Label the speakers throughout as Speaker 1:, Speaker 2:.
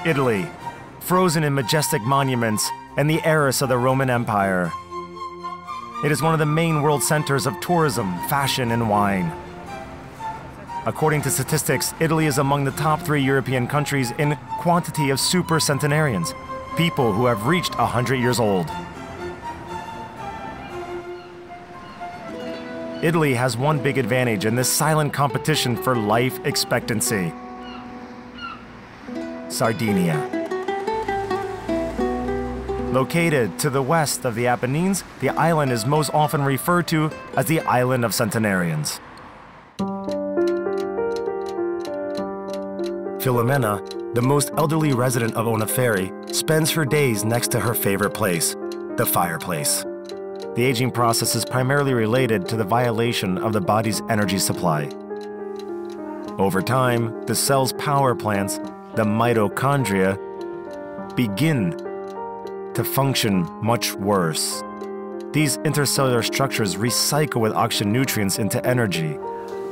Speaker 1: Italy, frozen in majestic monuments and the heiress of the Roman Empire. It is one of the main world centers of tourism, fashion, and wine. According to statistics, Italy is among the top 3 European countries in quantity of super centenarians, people who have reached 100 years old. Italy has one big advantage in this silent competition for life expectancy: Sardinia. Located to the west of the Apennines, the island is most often referred to as the Island of Centenarians. Filomena, the most elderly resident of Onoferi, spends her days next to her favorite place, the fireplace. The aging process is primarily related to the violation of the body's energy supply. Over time, the cell's power plants, the mitochondria, begin to function much worse. These intercellular structures recycle with oxygen nutrients into energy.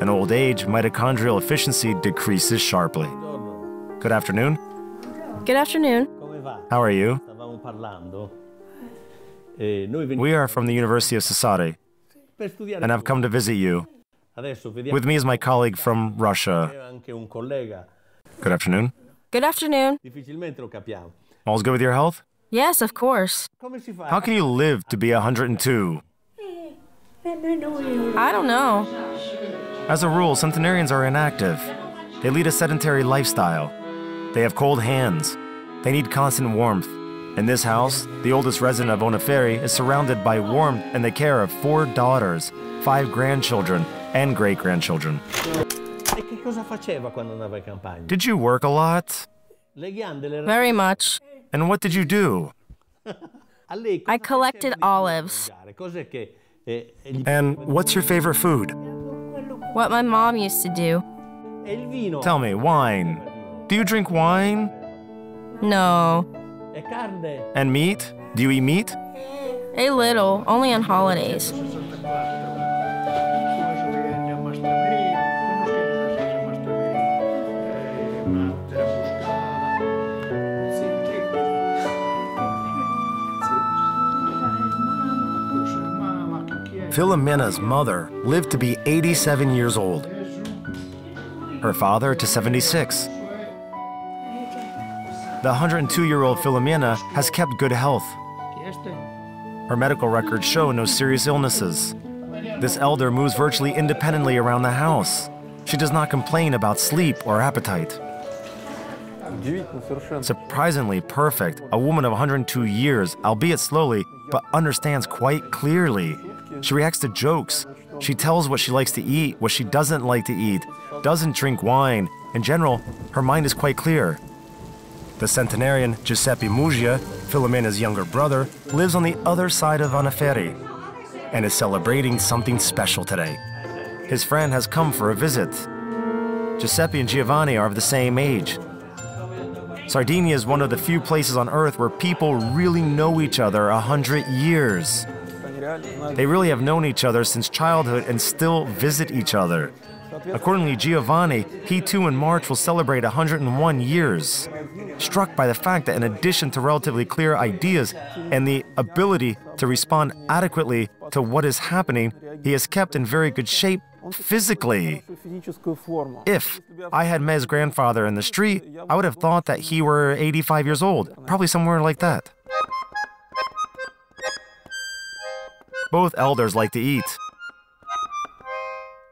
Speaker 1: In old age, mitochondrial efficiency decreases sharply. Good afternoon.
Speaker 2: Good afternoon.
Speaker 1: How are you? We are from the University of Sassari, and I've come to visit you. With me is my colleague from Russia. Good afternoon.
Speaker 2: Good afternoon.
Speaker 1: All's good with your health?
Speaker 2: Yes, of course.
Speaker 1: How can you live to be 102?
Speaker 2: I don't know.
Speaker 1: As a rule, centenarians are inactive. They lead a sedentary lifestyle. They have cold hands. They need constant warmth. In this house, the oldest resident of Onoferi is surrounded by warmth and the care of 4 daughters, 5 grandchildren, and great-grandchildren. Did you work a lot?
Speaker 2: Very much.
Speaker 1: And what did you do?
Speaker 2: I collected olives.
Speaker 1: And what's your favorite food?
Speaker 2: What my mom used to do.
Speaker 1: Tell me, wine. Do you drink wine?
Speaker 2: No.
Speaker 1: And meat? Do you eat meat?
Speaker 2: A little, only on holidays.
Speaker 1: Filomena's mother lived to be 87 years old. Her father to 76. The 102-year-old Filomena has kept good health. Her medical records show no serious illnesses. This elder moves virtually independently around the house. She does not complain about sleep or appetite. Surprisingly perfect, a woman of 102 years, albeit slowly, but understands quite clearly. She reacts to jokes. She tells what she likes to eat, what she doesn't like to eat, doesn't drink wine. In general, her mind is quite clear. The centenarian, Giuseppe Muggia, Filomena's younger brother, lives on the other side of Onoferi and is celebrating something special today. His friend has come for a visit. Giuseppe and Giovanni are of the same age. Sardinia is one of the few places on Earth where people really know each other 100 years. They really have known each other since childhood and still visit each other. Accordingly, Giovanni, he too in March will celebrate 101 years. Struck by the fact that in addition to relatively clear ideas and the ability to respond adequately to what is happening, he is kept in very good shape physically. If I had met his grandfather in the street, I would have thought that he were 85 years old, probably somewhere like that. Both elders like to eat.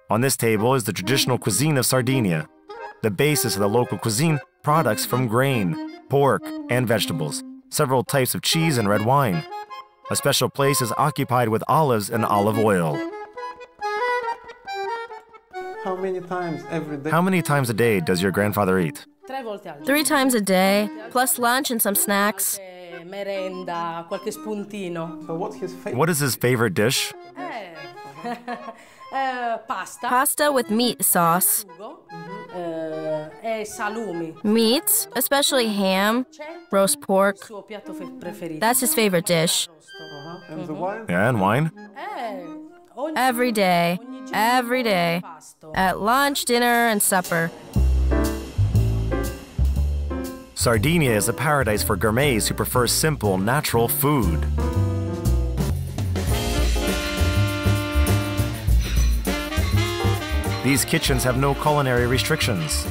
Speaker 1: On this table is the traditional cuisine of Sardinia, the basis of the local cuisine, products from grain, pork, and vegetables, several types of cheese and red wine. A special place is occupied with olives and olive oil.
Speaker 3: How many times every day?
Speaker 1: How many times a day does your grandfather eat?
Speaker 2: 3 times a day, plus lunch and some snacks.
Speaker 3: So what's his favorite?
Speaker 1: What is his favorite dish?
Speaker 2: Pasta with meat sauce. Meats, especially ham, roast pork. That's his favorite dish.
Speaker 3: And the wine?
Speaker 1: Yeah, and wine?
Speaker 2: Every day. Every day. At lunch, dinner, and supper.
Speaker 1: Sardinia is a paradise for gourmets who prefer simple, natural food. These kitchens have no culinary restrictions.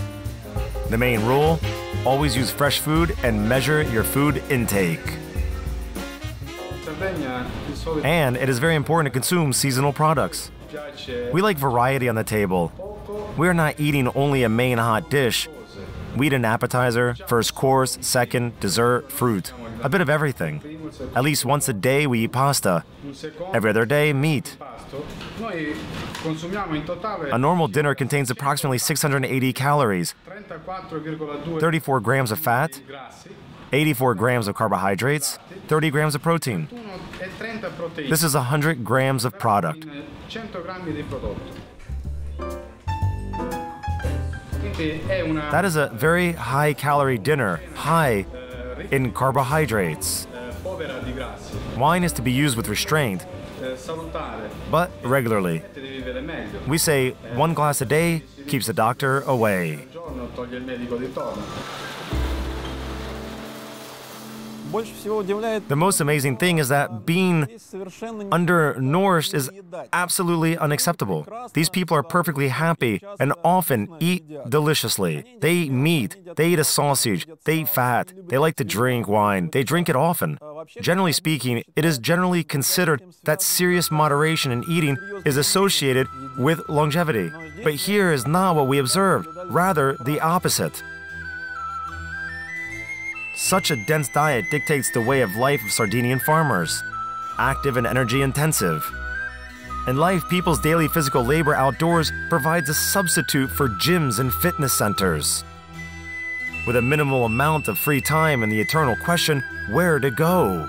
Speaker 1: The main rule: always use fresh food and measure your food intake. And it is very important to consume seasonal products. We like variety on the table. We are not eating only a main hot dish. We eat an appetizer, first course, second, dessert, fruit. A bit of everything. At least once a day we eat pasta. Every other day, meat. A normal dinner contains approximately 680 calories, 34 grams of fat, 84 grams of carbohydrates, 30 grams of protein. This is 100 grams of product. That is a very high-calorie dinner, high in carbohydrates. Wine is to be used with restraint, but regularly. We say 1 glass a day keeps the doctor away. The most amazing thing is that being undernourished is absolutely unacceptable. These people are perfectly happy and often eat deliciously. They eat meat, they eat a sausage, they eat fat, they like to drink wine, they drink it often. Generally speaking, it is generally considered that serious moderation in eating is associated with longevity. But here is not what we observed, rather the opposite. Such a dense diet dictates the way of life of Sardinian farmers, active and energy intensive. In life, people's daily physical labor outdoors provides a substitute for gyms and fitness centers. With a minimal amount of free time and the eternal question, where to go?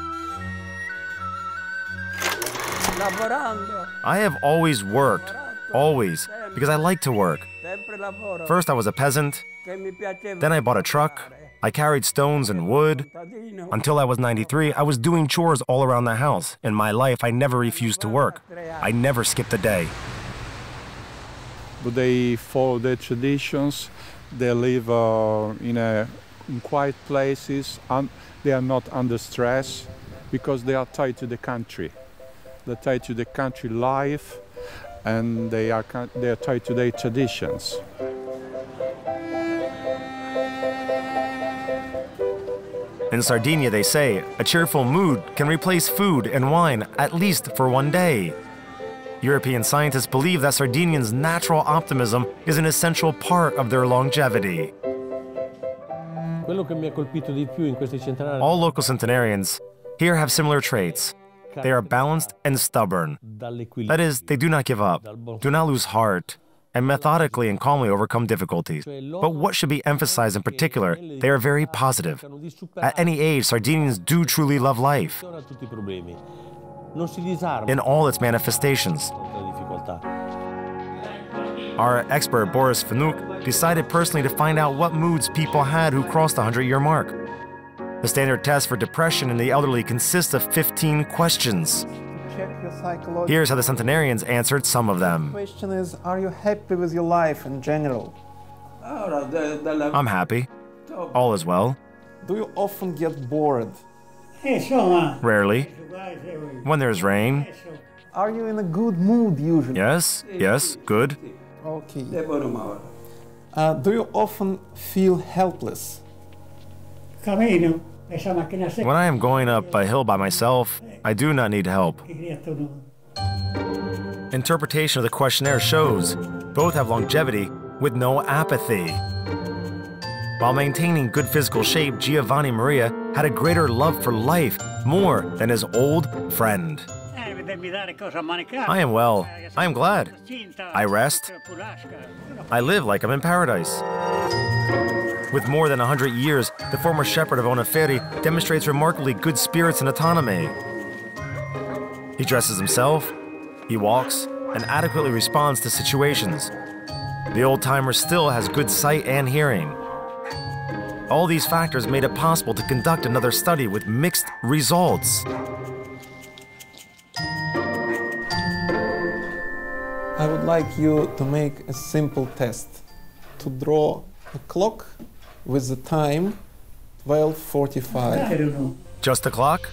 Speaker 1: I have always worked, always, because I like to work. First I was a peasant, then I bought a truck. I carried stones and wood. Until I was 93, I was doing chores all around the house. In my life, I never refused to work. I never skipped a day.
Speaker 4: But they follow their traditions. They live in quiet places. They are not under stress because they are tied to the country. They're tied to the country life, and they are tied to their traditions.
Speaker 1: In Sardinia, they say, a cheerful mood can replace food and wine at least for 1 day. European scientists believe that Sardinians' natural optimism is an essential part of their longevity. All local centenarians here have similar traits. They are balanced and stubborn. That is, they do not give up, do not lose heart, and methodically and calmly overcome difficulties. But what should be emphasized in particular, they are very positive. At any age, Sardinians do truly love life in all its manifestations. Our expert, Boris Fanuk, decided personally to find out what moods people had who crossed the 100-year mark. The standard test for depression in the elderly consists of 15 questions. Here's how the centenarians answered some of them.
Speaker 3: The question is, are you happy with your life in general?
Speaker 1: I'm happy. All is well.
Speaker 3: Do you often get bored?
Speaker 1: Rarely. When there's rain.
Speaker 3: Are you in a good mood usually?
Speaker 1: Yes, yes, good.
Speaker 3: Okay. Do you often feel helpless?
Speaker 1: When I am going up a hill by myself, I do not need help. Interpretation of the questionnaire shows both have longevity with no apathy. While maintaining good physical shape, Giovanni Maria had a greater love for life, more than his old friend. I am well. I am glad. I rest. I live like I'm in paradise. With more than 100 years, the former shepherd of Onoferi demonstrates remarkably good spirits and autonomy. He dresses himself, he walks, and adequately responds to situations. The old-timer still has good sight and hearing. All these factors made it possible to conduct another study with mixed results.
Speaker 3: I would like you to make a simple test. To draw a clock with the time 12:45.
Speaker 1: Just the clock?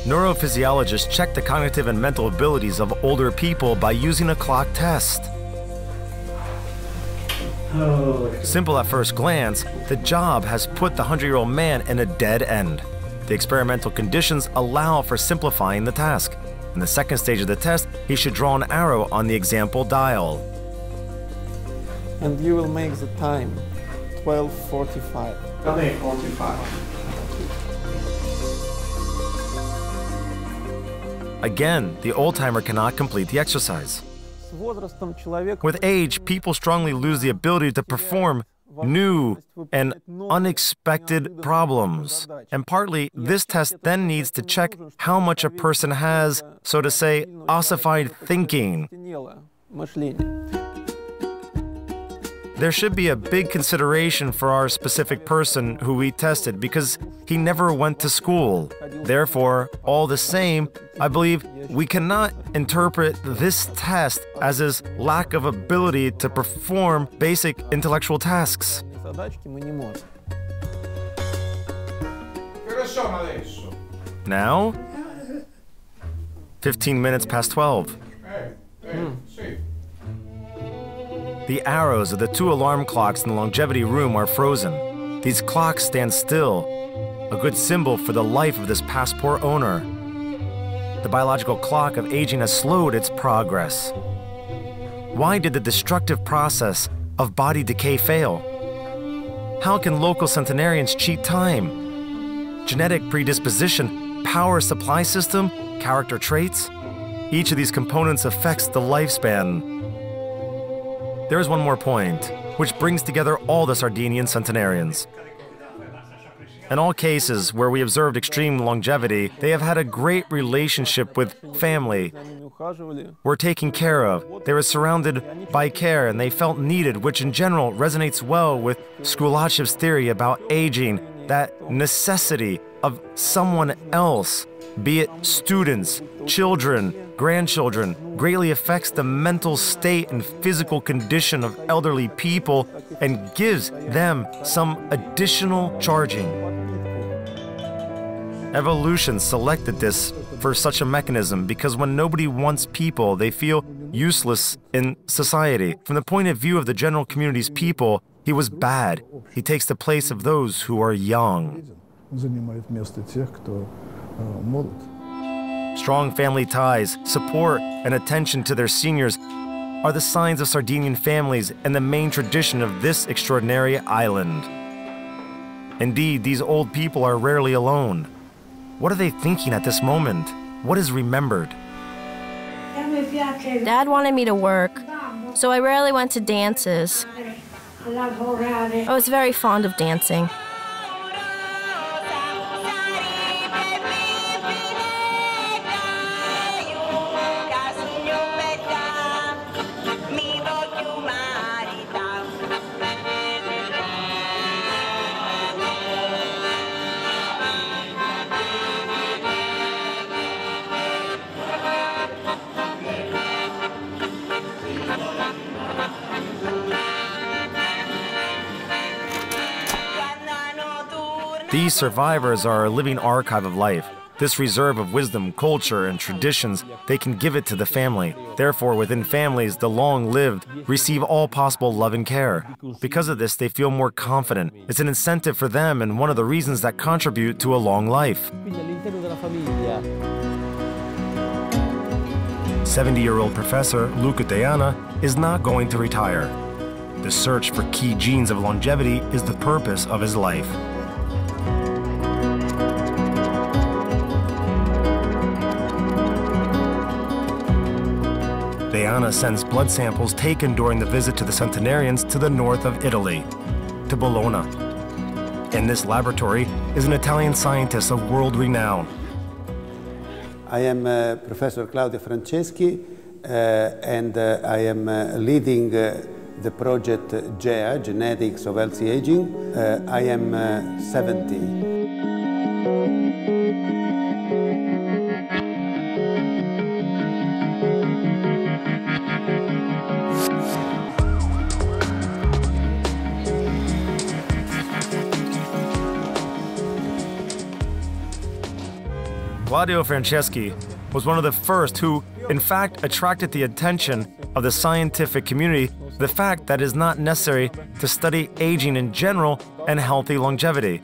Speaker 1: Neurophysiologists check the cognitive and mental abilities of older people by using a clock test. Simple at first glance, the job has put the 100-year-old man in a dead end. The experimental conditions allow for simplifying the task. In the second stage of the test, he should draw an arrow on the example dial.
Speaker 3: And you will make the time 12:45. 12:45.
Speaker 1: Again, the old-timer cannot complete the exercise. With age, people strongly lose the ability to perform new and unexpected problems. And partly, this test then needs to check how much a person has, so to say, ossified thinking. There should be a big consideration for our specific person who we tested because he never went to school. Therefore, all the same, I believe we cannot interpret this test as his lack of ability to perform basic intellectual tasks. Now? 15 minutes past 12. The arrows of the 2 alarm clocks in the longevity room are frozen. These clocks stand still, a good symbol for the life of this passport owner. The biological clock of aging has slowed its progress. Why did the destructive process of body decay fail? How can local centenarians cheat time? Genetic predisposition, power supply system, character traits? Each of these components affects the lifespan. There is one more point, which brings together all the Sardinian centenarians. In all cases where we observed extreme longevity, they have had a great relationship with family, were taken care of, they were surrounded by care, and they felt needed, which in general resonates well with Skulachev's theory about aging, that necessity of someone else, be it students, children, grandchildren, greatly affects the mental state and physical condition of elderly people and gives them some additional charging. Evolution selected this for such a mechanism because when nobody wants people, they feel useless in society. From the point of view of the general community's people, he was bad. He takes the place of those who are young. Strong family ties, support, and attention to their seniors are the signs of Sardinian families and the main tradition of this extraordinary island. Indeed, these old people are rarely alone. What are they thinking at this moment? What is remembered?
Speaker 2: Dad wanted me to work, so I rarely went to dances. I was very fond of dancing.
Speaker 1: These survivors are a living archive of life. This reserve of wisdom, culture, and traditions, they can give it to the family. Therefore, within families, the long-lived receive all possible love and care. Because of this, they feel more confident. It's an incentive for them and one of the reasons that contribute to a long life. 70-year-old Professor Luca Diana is not going to retire. The search for key genes of longevity is the purpose of his life. Diana sends blood samples taken during the visit to the centenarians to the north of Italy, to Bologna. In this laboratory is an Italian scientist of world renown.
Speaker 5: I am Professor Claudio Franceschi, and I am leading the project GEA, Genetics of Healthy Aging. I am 70.
Speaker 1: Claudio Franceschi was one of the first who, in fact, attracted the attention of the scientific community to the fact that it is not necessary to study aging in general and healthy longevity.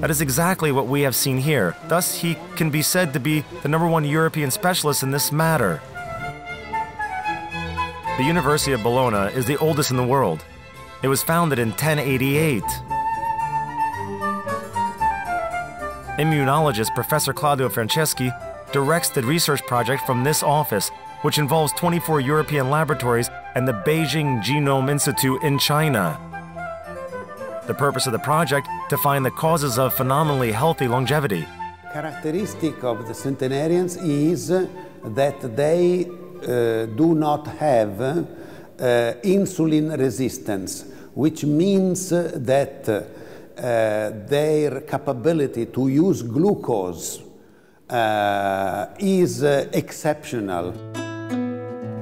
Speaker 1: That is exactly what we have seen here. Thus, he can be said to be the #1 European specialist in this matter. The University of Bologna is the oldest in the world. It was founded in 1088. Immunologist Professor Claudio Franceschi directs the research project from this office, which involves 24 European laboratories and the Beijing Genome Institute in China. The purpose of the project, to find the causes of phenomenally healthy longevity.
Speaker 5: Characteristic of the centenarians is that they do not have insulin resistance, which means that their capability to use glucose is exceptional.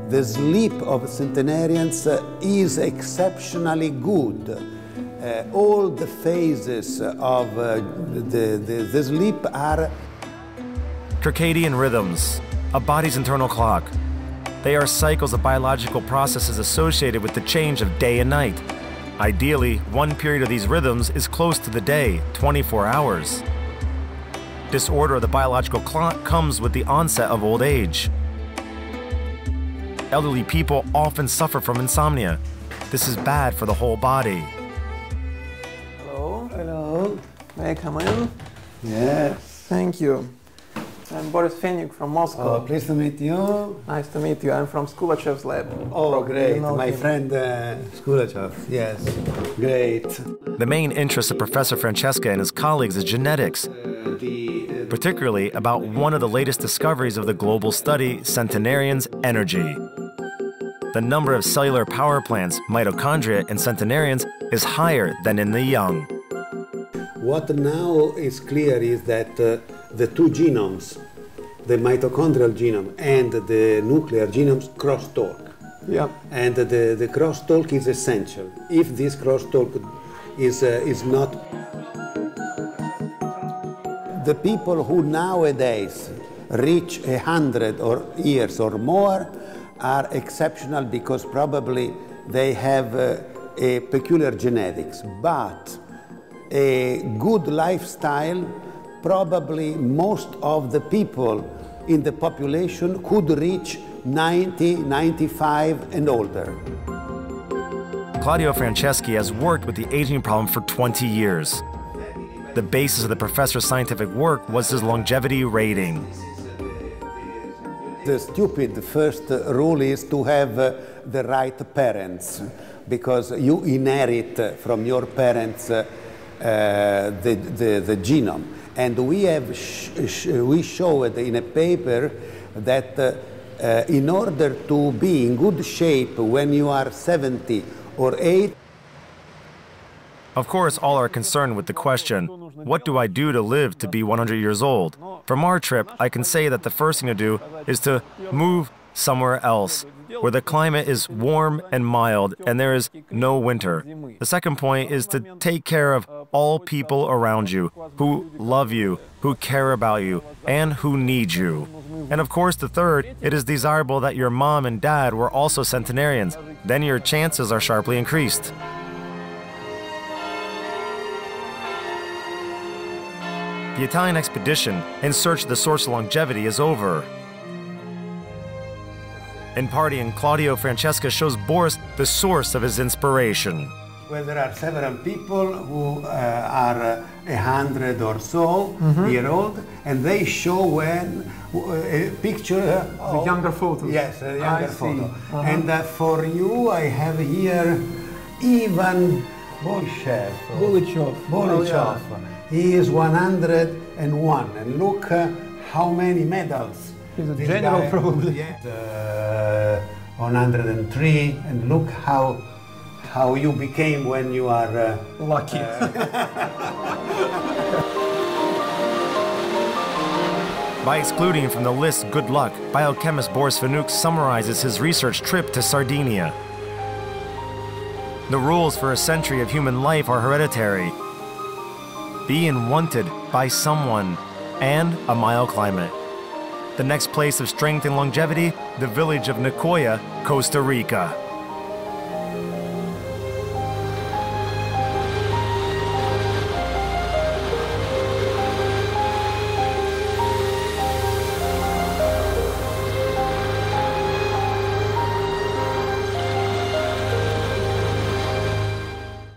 Speaker 5: The sleep of centenarians is exceptionally good. All the phases of the sleep are
Speaker 1: Circadian rhythms, a body's internal clock. They are cycles of biological processes associated with the change of day and night. Ideally, one period of these rhythms is close to the day, 24 hours. Disorder of the biological clock comes with the onset of old age. Elderly people often suffer from insomnia. This is bad for the whole body.
Speaker 3: Hello. Hello. May I come in?
Speaker 5: yes.
Speaker 3: Thank you. I'm Boris Fenyuk from Moscow.
Speaker 5: Oh, pleased to meet you.
Speaker 3: Nice to meet you. I'm from Skubachev's lab.
Speaker 5: Oh,
Speaker 3: Probably
Speaker 5: great.
Speaker 3: you know
Speaker 5: My
Speaker 3: him.
Speaker 5: friend Skulachev. Yes, great.
Speaker 1: The main interest of Professor Francesca and his colleagues is genetics, particularly about one of the latest discoveries of the global study, centenarians' energy. The number of cellular power plants, mitochondria, in centenarians is higher than in the young.
Speaker 5: What now is clear is that the two genomes, the mitochondrial genome and the nuclear genomes, crosstalk.
Speaker 3: Yeah.
Speaker 5: And the crosstalk is essential. If this crosstalk is not... The people who nowadays reach 100 years or more are exceptional because probably they have a peculiar genetics. But a good lifestyle, probably most of the people in the population could reach 90, 95 and older.
Speaker 1: Claudio Franceschi has worked with the aging problem for 20 years. The basis of the professor's scientific work was his longevity rating.
Speaker 5: The stupid first rule is to have the right parents, because you inherit from your parents the genome. And we showed in a paper that in order to be in good shape when you are 70 or 80,
Speaker 1: Of course, all are concerned with the question, what do I do to live to be 100 years old? From our trip, I can say that the first thing to do is to move somewhere else, where the climate is warm and mild and there is no winter. The second point is to take care of all people around you, who love you, who care about you, and who need you. And of course, the third, it is desirable that your mom and dad were also centenarians. Then your chances are sharply increased. The Italian expedition in search of the source of longevity is over. In partying, Claudio Francesca shows Boris the source of his inspiration.
Speaker 5: well, there are several people who are 100 or so year old, and they show when a picture
Speaker 3: The younger photos.
Speaker 5: Yes, a younger
Speaker 3: I
Speaker 5: photo.
Speaker 3: see.
Speaker 5: And for you, I have here Ivan Bolshev.
Speaker 3: Bulichov.
Speaker 5: Bulichov. He is 101, and look how many medals.
Speaker 3: He's a
Speaker 5: this
Speaker 3: general,
Speaker 5: guy,
Speaker 3: probably.
Speaker 5: Yes, 103, and look how you became when you are
Speaker 3: Lucky.
Speaker 1: By excluding from the list good luck, biochemist Boris Fenyuk summarizes his research trip to Sardinia. The rules for a century of human life are hereditary. Being wanted by someone and a mild climate. The next place of strength and longevity, the village of Nicoya, Costa Rica.